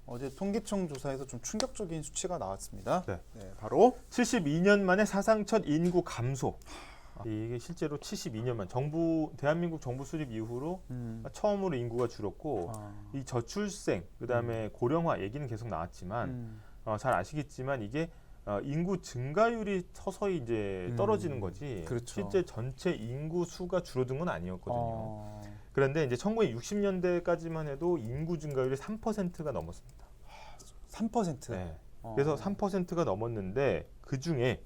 어제 통계청 조사에서 좀 충격적인 수치가 나왔습니다. 네. 바로 72년 만에 사상 첫 인구 감소. 이게 실제로 72년 만 대한민국 정부 수립 이후로 처음으로 인구가 줄었고 이 저출생 그다음에 고령화 얘기는 계속 나왔지만 잘 아시겠지만 이게 인구 증가율이 서서히 이제 떨어지는 거지 그렇죠. 실제 전체 인구 수가 줄어든 건 아니었거든요. 그런데 이제 1960년대까지만 해도 인구 증가율이 3%가 넘었습니다. 3%. 네. 그래서 3%가 넘었는데 그 중에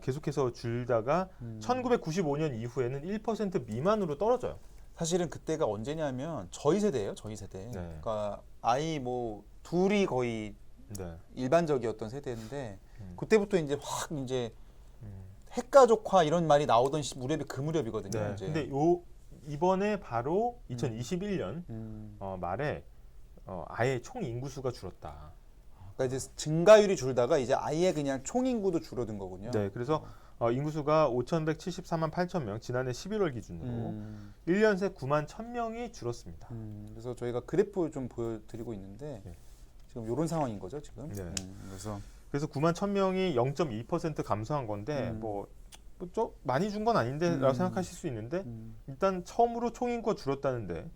계속해서 줄다가 1995년 이후에는 1% 미만으로 떨어져요. 사실은 그때가 언제냐면 저희 세대예요. 저희 세대. 네. 그러니까 아이 뭐 둘이 거의 네. 일반적이었던 세대인데 그때부터 이제 확 이제 핵가족화 이런 말이 나오던 무렵이 그 무렵이거든요. 네. 이제. 근데 이번에 바로 2021년 말에 아예 총 인구수가 줄었다. 그러니까 이제 증가율이 줄다가 이제 아예 그냥 총 인구도 줄어든 거군요. 네, 그래서 인구수가 5,174만 8천 명, 지난해 11월 기준으로 1년 새 9만 1,000명이 줄었습니다. 그래서 저희가 그래프 좀 보여드리고 있는데 네. 지금 이런 상황인 거죠, 지금. 네. 그래서 9만 1,000명이 0.2% 감소한 건데 좀 많이 준 건 아닌데라고 생각하실 수 있는데 일단 처음으로 총 인구가 줄었다는데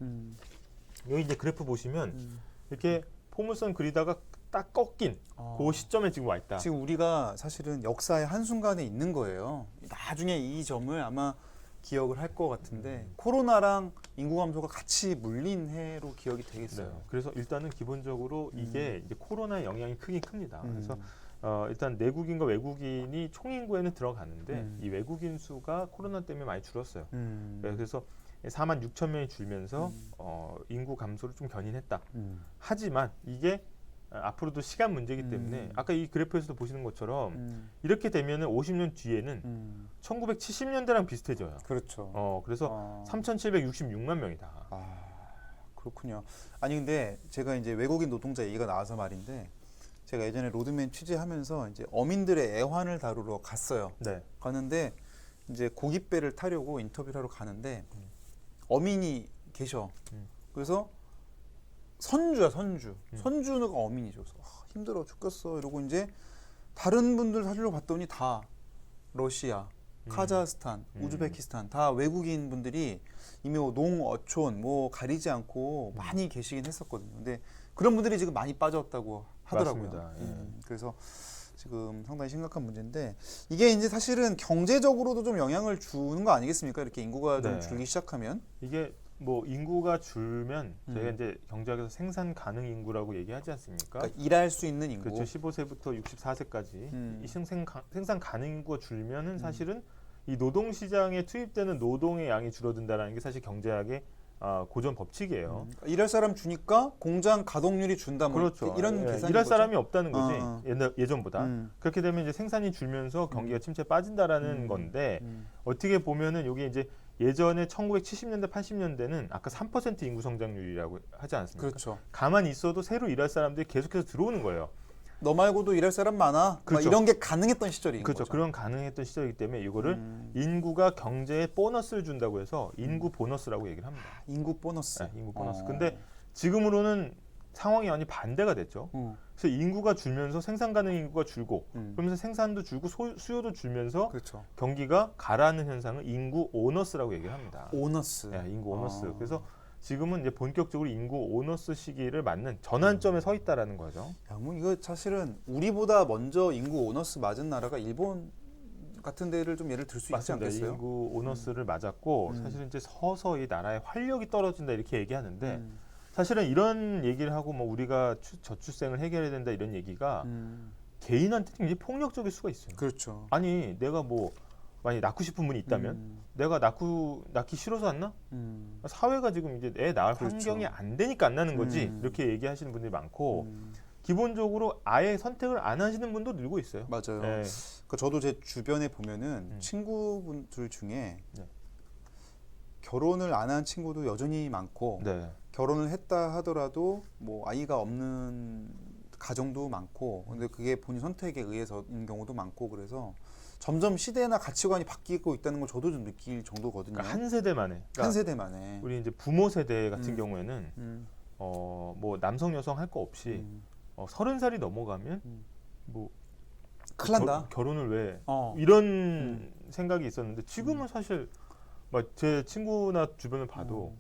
여기 이제 그래프 보시면 이렇게 포물선 그리다가 딱 꺾인 그 시점에 지금 와 있다. 지금 우리가 사실은 역사의 한순간에 있는 거예요. 나중에 이 점을 아마 기억을 할 것 같은데 코로나랑 인구 감소가 같이 물린 해로 기억이 되겠어요. 네. 그래서 일단은 기본적으로 이게 이제 코로나의 영향이 크긴 큽니다. 그래서 일단 내국인과 외국인이 총인구에는 들어가는데 이 외국인 수가 코로나 때문에 많이 줄었어요. 네, 그래서 4만 6천 명이 줄면서 인구 감소를 좀 견인했다. 하지만 이게 앞으로도 시간 문제이기 때문에 아까 이 그래프에서도 보시는 것처럼 이렇게 되면은 50년 뒤에는 1970년대랑 비슷해져요. 그렇죠. 그래서 3,766만 명이다. 그렇군요. 아니 근데 제가 이제 외국인 노동자 얘기가 나와서 말인데 제가 예전에 로드맨 취재하면서 이제 어민들의 애환을 다루러 갔어요. 네. 가는데 이제 고깃배를 타려고 인터뷰를 하러 가는데 어민이 계셔. 그래서 선주가 어민이죠. 그래서 힘들어 죽겠어 이러고 이제 다른 분들 사진을 봤더니 다 러시아, 카자흐스탄, 우즈베키스탄 다 외국인 분들이 이미 농어촌 뭐 가리지 않고 많이 계시긴 했었거든요. 근데 그런 분들이 지금 많이 빠졌다고 하더라고요. 맞습니다. 그래서 지금 상당히 심각한 문제인데 이게 이제 사실은 경제적으로도 좀 영향을 주는 거 아니겠습니까? 이렇게 인구가 좀 줄기 시작하면 이게 뭐 인구가 줄면 저희가 이제 경제학에서 생산 가능 인구라고 얘기하지 않습니까? 그러니까 일할 수 있는 인구. 그렇죠. 15세부터 64세까지 이 생산 가능 인구가 줄면은 사실은 이 노동 시장에 투입되는 노동의 양이 줄어든다라는 게 사실 경제학의 고전 법칙이에요. 일할 사람 주니까 공장 가동률이 준다 뭐 그렇죠. 이런 계산인 일할 거죠? 사람이 없다는 거지. 예전보다. 그렇게 되면 이제 생산이 줄면서 경기가 침체에 빠진다라는 건데 어떻게 보면은 이게 이제 예전에 1970년대, 80년대는 아까 3% 인구 성장률이라고 하지 않습니까? 그렇죠. 가만히 있어도 새로 일할 사람들이 계속해서 들어오는 거예요. 너 말고도 일할 사람 많아. 그렇죠. 이런 게 가능했던 시절인 그렇죠. 거죠. 그런 가능했던 시절이기 때문에 이거를 인구가 경제에 보너스를 준다고 해서 인구 보너스라고 얘기를 합니다. 인구 보너스. 네, 인구 보너스. 근데 지금으로는 상황이 많이 반대가 됐죠. 그래서 인구가 줄면서 생산 가능 인구가 줄고 그러면서 생산도 줄고 수요도 줄면서 그렇죠. 경기가 가라앉는 현상을 인구 오너스라고 얘기를 합니다. 오너스. 네, 인구 오너스. 그래서 지금은 이제 본격적으로 인구 오너스 시기를 맞는 전환점에 서 있다라는 거죠. 야, 뭐 이거 사실은 우리보다 먼저 인구 오너스 맞은 나라가 일본 같은 데를 좀 예를 들 수 있지 맞습니다. 않겠어요? 인구 오너스를 맞았고 사실은 이제 서서히 나라의 활력이 떨어진다 이렇게 얘기하는데 사실은 이런 얘기를 하고 뭐 우리가 저출생을 해결해야 된다 이런 얘기가 개인한테 굉장히 폭력적일 수가 있어요. 그렇죠. 아니 내가 뭐 만약 낳고 싶은 분이 있다면 내가 낳기 싫어서 안 낳아? 사회가 지금 이제 애 낳을 그렇죠. 환경이 안 되니까 안 낳는 거지 이렇게 얘기하시는 분들이 많고 기본적으로 아예 선택을 안 하시는 분도 늘고 있어요. 맞아요. 네. 그러니까 저도 제 주변에 보면은 친구분들 중에 네. 결혼을 안 한 친구도 여전히 많고 네. 결혼을 했다 하더라도 뭐 아이가 없는 가정도 많고 근데 그게 본인 선택에 의해서인 경우도 많고 그래서 점점 시대나 가치관이 바뀌고 있다는 걸 저도 좀 느낄 정도거든요. 그러니까 한 세대 만에. 그러니까 한 세대 만에. 우리 이제 부모 세대 같은 경우에는 뭐 남성 여성 할 거 없이 30살이 넘어가면 뭐 큰일 난다. 결혼을 왜 어. 이런 생각이 있었는데 지금은 사실 막 제 친구나 주변을 봐도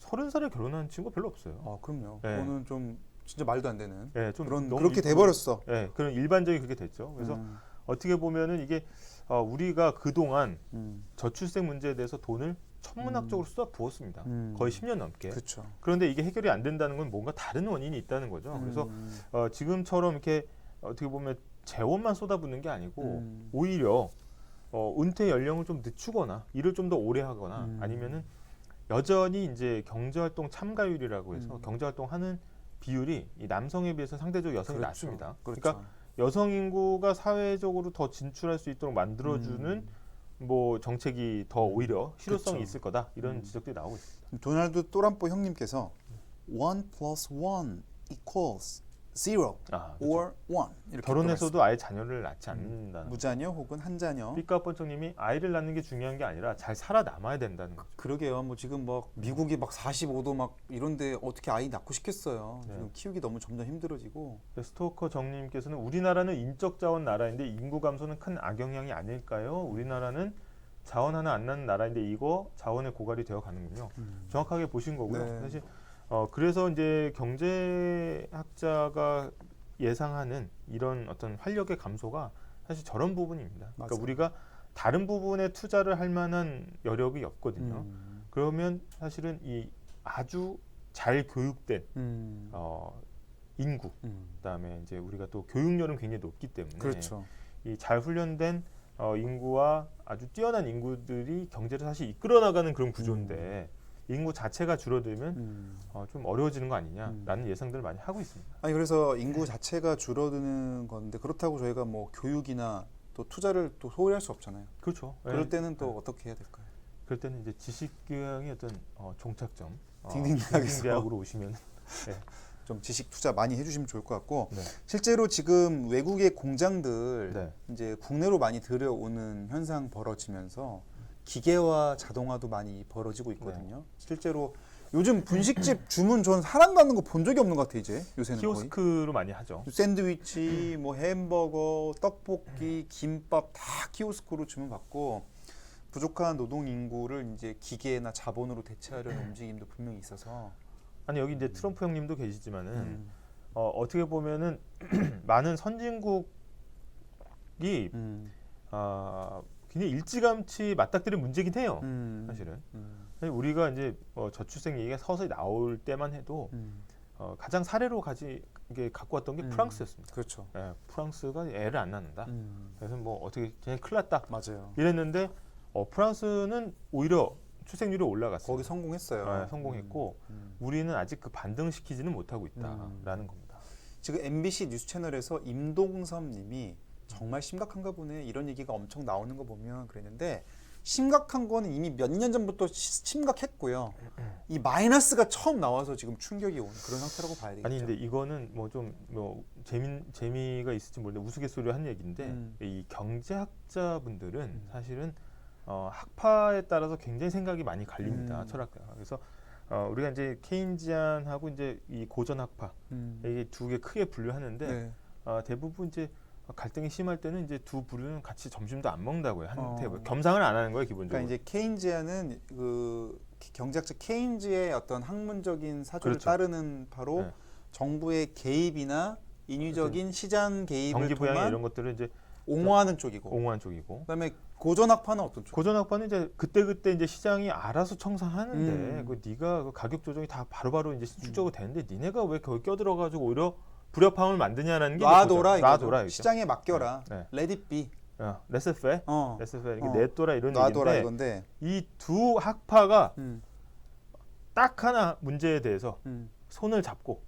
30살에 결혼하는 친구 별로 없어요. 그럼요. 네. 그거는 좀 진짜 말도 안 되는 좀 그런 너무 그렇게 돼버렸어. 그런 일반적이 그렇게 됐죠. 그래서 어떻게 보면은 이게 우리가 그동안 저출생 문제에 대해서 돈을 천문학적으로 쏟아 부었습니다. 거의 10년 넘게. 그렇죠. 그런데 이게 해결이 안 된다는 건 뭔가 다른 원인이 있다는 거죠. 그래서 지금처럼 이렇게 어떻게 보면 재원만 쏟아붓는 게 아니고 오히려 은퇴 연령을 좀 늦추거나 일을 좀 더 오래 하거나 아니면은 여전히 이제 경제활동 참가율이라고 해서 경제활동하는 비율이 이 남성에 비해서 상대적으로 여성이 그렇죠. 낮습니다. 그렇죠. 그러니까 여성 인구가 사회적으로 더 진출할 수 있도록 만들어주는 뭐 정책이 더 오히려 실효성이 그쵸. 있을 거다 이런 지적들이 나오고 있습니다. 도널드 또람뽀 형님께서 1 + 1 equals 0 그렇죠. or 1 이렇게 결혼해서도 아예 자녀를 낳지 않는다는 무자녀 혹은 한자녀. 삐까뻔쩍님이 아이를 낳는 게 중요한 게 아니라 잘 살아남아야 된다는 거죠. 그러게요. 뭐 지금 막 미국이 막 45도 막 이런데 어떻게 아이 낳고 싶겠어요. 네. 지금 키우기 너무 점점 힘들어지고. 스토커 정님께서는 우리나라는 인적 자원 나라인데 인구 감소는 큰 악영향이 아닐까요? 우리나라는 자원 하나 안 나는 나라인데 이거 자원의 고갈이 되어 가는군요. 정확하게 보신 거고요. 네. 사실 그래서 이제 경제학자가 예상하는 이런 어떤 활력의 감소가 사실 저런 부분입니다. 그러니까 맞아요. 우리가 다른 부분에 투자를 할 만한 여력이 없거든요. 그러면 사실은 이 아주 잘 교육된 인구, 그다음에 이제 우리가 또 교육열은 굉장히 높기 때문에 그렇죠. 이 잘 훈련된 인구와 아주 뛰어난 인구들이 경제를 사실 이끌어 나가는 그런 구조인데 인구 자체가 줄어들면 좀 어려워지는 거 아니냐라는 예상들을 많이 하고 있습니다. 아니 그래서 인구 자체가 줄어드는 건데 그렇다고 저희가 뭐 교육이나 또 투자를 또 소홀히 할 수 없잖아요. 그렇죠. 그럴 때는 또 어떻게 해야 될까요? 그럴 때는 이제 지식교양의 어떤 종착점 딩딩대학에서 대학으로 오시면 좀 지식 투자 많이 해주시면 좋을 것 같고 네. 실제로 지금 외국의 공장들 네. 이제 국내로 많이 들여오는 현상 벌어지면서 기계화 자동화도 많이 벌어지고 있거든요. 네. 실제로 요즘 분식집 주문 전 사람 가는 거 본 적이 없는 것 같아요. 이제 요새는 거의 키오스크로 많이 하죠. 샌드위치, 뭐 햄버거, 떡볶이, 김밥 다 키오스크로 주문 받고 부족한 노동 인구를 이제 기계나 자본으로 대체하려는 움직임도 분명히 있어서 아니 여기 이제 트럼프 형님도 계시지만은 어떻게 보면은 많은 선진국이 굉장히 일찌감치 맞닥뜨린 문제긴 해요. 사실은 사실 우리가 이제 저출생 얘기가 서서히 나올 때만 해도 가장 사례로 갖고 왔던 게 프랑스였습니다. 그렇죠. 프랑스가 애를 안 낳는다. 그래서 뭐 어떻게 그냥 큰일 났다. 맞아요. 이랬는데 프랑스는 오히려 출생률이 올라갔어요. 거기 성공했어요. 성공했고 우리는 아직 그 반등시키지는 못하고 있다라는 겁니다. 지금 MBC 뉴스 채널에서 임동섭님이 정말 심각한가 보네 이런 얘기가 엄청 나오는 거 보면 그랬는데 심각한 거는 이미 몇 년 전부터 심각했고요. 이 마이너스가 처음 나와서 지금 충격이 온 그런 상태라고 봐야 되겠죠. 아니 근데 이거는 뭐 좀 재미가 있을지 모르는데 우스갯소리로 한 얘기인데 이 경제학자분들은 사실은 학파에 따라서 굉장히 생각이 많이 갈립니다. 철학가가. 그래서 우리가 이제 케인지안하고 이제 이 고전 학파 이게 두 개 크게 분류하는데 네. 대부분 이제 갈등이 심할 때는 이제 두 부류는 같이 점심도 안 먹는다고요. 한테 겸상을 안 하는 거예요, 기본적으로. 그러니까 이제 케인지안은 그 경제학자 케인즈의 어떤 학문적인 사조를 그렇죠. 따르는 바로 네. 정부의 개입이나 인위적인 시장 개입을 경기 부양이 통한 이런 것들을 이제 옹호하는 쪽이고 옹호한 쪽이고. 그다음에 고전학파는 어떤 쪽? 고전 학파는 이제 그때 이제 시장이 알아서 청산하는데 그 네가 그 가격 조정이 다 바로바로 이제 실질적으로 되는데 니네가 왜 거기 껴들어가지고 오히려 불협화음을 만드냐라는 게 놔둬라 이거죠. 놔둬라 시장에 맡겨라. 네. Let it be. 레스페 레스페 이게 냅둬라 이런 놔둬라 얘기인데 이건데 이 두 학파가 음, 딱 하나 문제에 대해서 음. 손을 잡고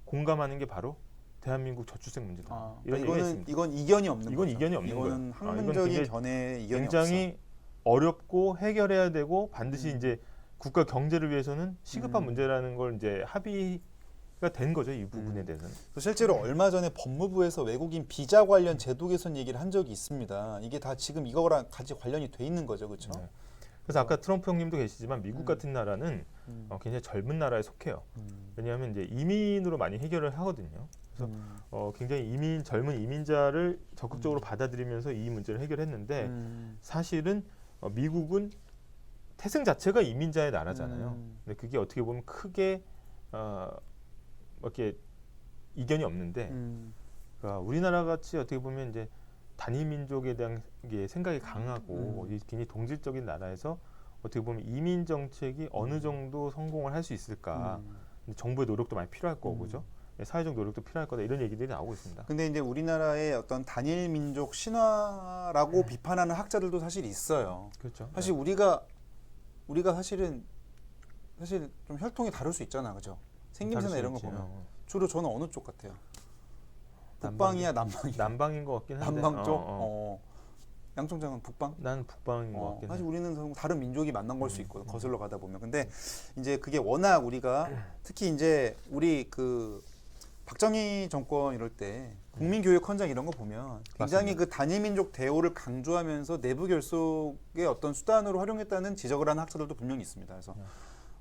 공감하는 게 바로 대한민국 저출생 문제다. 이런 얘기가 있습니다. 이건 이견이 없는 이건 거죠. 이견이 없는 이거는 거예요. 학문적인 이건 견해 이견이 굉장히 어렵고 해결해야 되고 반드시 이제 국가 경제를 위해서는 시급한 문제라는 걸 이제 합의가 된 거죠. 이 부분에 대해서는. 실제로 얼마 전에 법무부에서 외국인 비자 관련 제도 개선 얘기를 한 적이 있습니다. 이게 다 지금 이거랑 같이 관련이 돼 있는 거죠, 그렇죠? 네. 그래서 아까 트럼프 형님도 계시지만 미국 같은 나라는 굉장히 젊은 나라에 속해요. 음. 왜냐하면 이제 이민으로 많이 해결을 하거든요. 그래서 굉장히 젊은 이민자를 적극적으로 받아들이면서 이 문제를 해결했는데 사실은 미국은 태생 자체가 이민자의 나라잖아요. 근데 그게 어떻게 보면 크게 이렇게 이견이 없는데 그러니까 우리나라 같이 어떻게 보면 이제 단일 민족에 대한 게 생각이 강하고 굉장히 동질적인 나라에서 어떻게 보면 이민 정책이 어느 정도 성공을 할 수 있을까? 근데 정부의 노력도 많이 필요할 거고, 그죠? 사회적 노력도 필요할 거다 이런 얘기들이 나오고 있습니다. 근데 이제 우리나라의 어떤 단일 민족 신화라고 비판하는 학자들도 사실 있어요. 그렇죠. 사실 우리가 사실 좀 혈통이 다를 수 있잖아, 그죠? 생김새나 이런 거 보면 주로 저는 어느 쪽 같아요? 북방이야, 남방이야? 남방인 것 같긴 한데. 남방 쪽. 양총장은 북방? 나는 북방인 것 같긴 해. 사실 우리는 다른 민족이 만난 걸 수 있거든. 거슬러 가다 보면. 근데 이제 그게 워낙 우리가 특히 이제 우리 그 박정희 정권 이럴 때 국민교육 헌장 이런 거 보면 굉장히 맞습니다. 그 단일 민족 대우를 강조하면서 내부 결속의 어떤 수단으로 활용했다는 지적을 하는 학자들도 분명히 있습니다. 그래서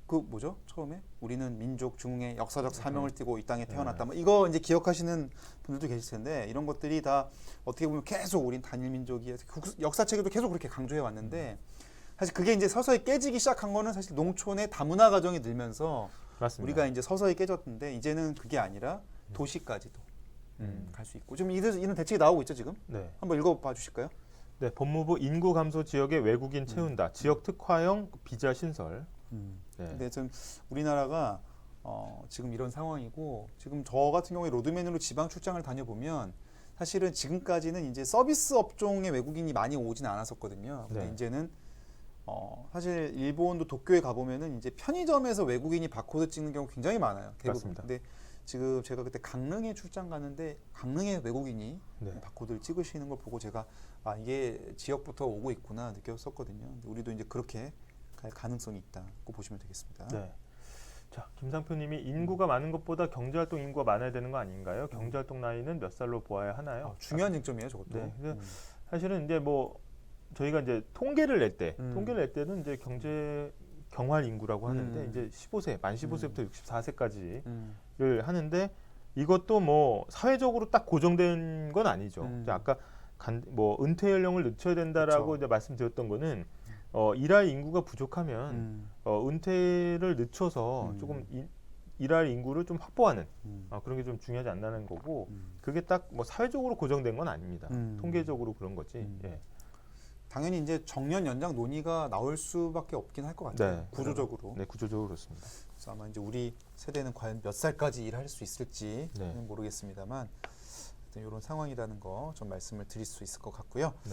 그 뭐죠? 처음에 우리는 민족 중흥의 역사적 사명을 띠고 이 땅에 태어났다. 뭐 이거 이제 기억하시는 분들도 계실 텐데 이런 것들이 다 어떻게 보면 계속 우린 단일 민족이야. 역사책에도 계속 그렇게 강조해 왔는데 사실 그게 이제 서서히 깨지기 시작한 거는 사실 농촌의 다문화 가정이 늘면서 맞습니다. 우리가 이제 서서히 깨졌는데 이제는 그게 아니라 도시까지도 갈 수 있고 지금 이런 대책이 나오고 있죠 지금? 네. 한번 읽어봐 주실까요? 네, 법무부 인구 감소 지역에 외국인 채운다. 지역 특화형 비자 신설. 네. 근데 좀 우리나라가 지금 이런 상황이고 지금 저 같은 경우에 로드맨으로 지방 출장을 다녀보면 사실은 지금까지는 이제 서비스 업종의 외국인이 많이 오진 않았었거든요. 근데 네. 이제는 사실 일본도 도쿄에 가보면은 이제 편의점에서 외국인이 바코드 찍는 경우 굉장히 많아요. 대부분. 맞습니다. 근데 지금 제가 그때 강릉에 출장 가는데 강릉에 외국인이 네. 바코드를 찍으시는 걸 보고 제가 이게 지역부터 오고 있구나 느꼈었거든요. 근데 우리도 이제 그렇게 갈 가능성이 있다고 보시면 되겠습니다. 네. 자, 김상표님이 인구가 많은 것보다 경제활동 인구가 많아야 되는 거 아닌가요? 경제활동 나이는 몇 살로 보아야 하나요? 중요한 쟁점이에요, 저것도. 네. 사실은 이제 뭐 저희가 이제 통계를 낼 때는 이제 경제 경활 인구라고 하는데 이제 15세, 만 15세부터 64세까지를 하는데 이것도 뭐 사회적으로 딱 고정된 건 아니죠. 이제 아까 뭐 은퇴 연령을 늦춰야 된다라고 그쵸. 이제 말씀드렸던 거는 일할 인구가 부족하면 은퇴를 늦춰서 조금 일할 인구를 좀 확보하는 그런 게 좀 중요하지 않나는 거고 그게 딱 뭐 사회적으로 고정된 건 아닙니다. 통계적으로 그런 거지. 예. 당연히 이제 정년 연장 논의가 나올 수밖에 없긴 할 것 같아요. 네. 구조적으로. 네, 구조적으로 그렇습니다. 그래서 아마 이제 우리 세대는 과연 몇 살까지 일할 수 있을지는 네. 모르겠습니다만 하여튼 이런 상황이라는 거 좀 말씀을 드릴 수 있을 것 같고요. 네.